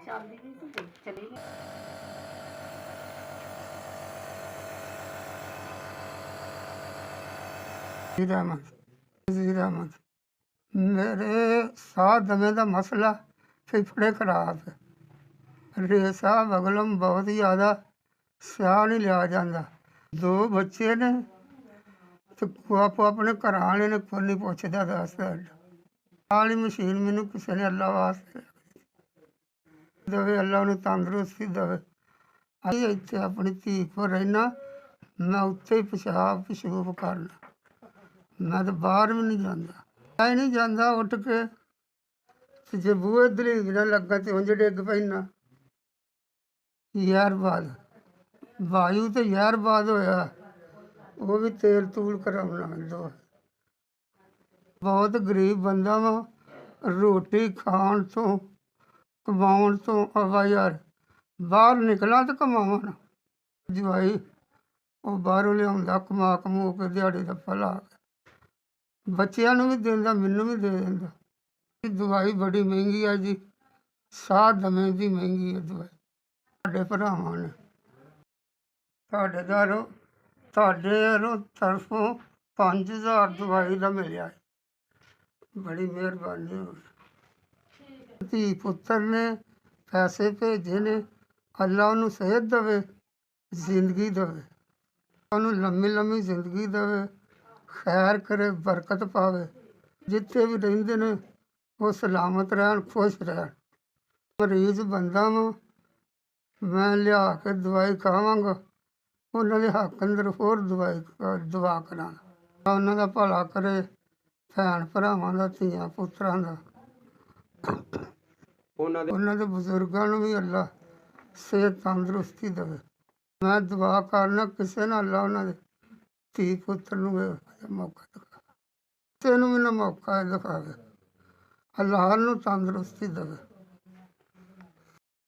ਚੱਲਦੀ ਨਹੀਂ ਸੀ ਚਲੀ ਗਈ। हीर अहमद, हीर अहमद। मेरे साथ दमे का मसला फेफड़े खराब है। रेसा बगलम बहुत ज़्यादा स्याह नहीं लिया जाता। दो बच्चे ने तो आपो अपने घर वाले ने कोई नहीं पुछदा दसदा। वाली मशीन मैनू किसी ने अल्लाह वास्ते दवे, अल्लाह ने तंदुरुस्ती दवे। अभी इतने अपनी धी को रहना, मैं उत्ते ही पेशाब पशूब करना, मैं तो बाहर भी नहीं जाता। मैं नहीं जाता उठ के ते जे बूहे दलीग ना लगा तो उंज डिग पैना। यारबाद वायु तो यारबाद होया, वो भी तेल तूल कराना दो। बहुत गरीब बंदा वा, रोटी खाण तो कमाउण तो आवा यार बाहर निकला तो कमावा ना। जवाई वो बाहरों लिया कमा कमू के दिहाड़ी दप्पा ला के बच्चों भी देंदा, मैनू भी दे देंदा। दवाई बड़ी महंगी है जी, साह दमे की महंगी है दवाई। साढ़े भरावां ने साढ़े तरफों 5000 दवाई का मिलिया, बड़ी मेहरबानी हो। धी पुत्र ने पैसे भेजे ने, अल्लाह उन्होंने सेहत दवे, जिंदगी दवे, उन्होंने लम्मी लम्मी जिंदगी दवे, खैर करे, बरकत पावे। जिथे भी रहिंदे ने वो सलामत रहन, खुश रहन। मरीज बंदा वा, मैं लिया के दवाई खावांगा, उन्होंने हक अंदर होर दवाई दवा कराना। उन्हों का भला करे, भैन भरावां दा, धीआं पुत्रां दा। उन्होंने बजुर्गों भी अल्लाह सेहत तंदुरुस्ती दवे। मैं दुआ करना किसी ने अल्लाह उन्होंने धी पुत्र मौका दिखा, तेन भी ना मौका दिखावे, अल्लाह नूं तंदुरुस्ती दवे।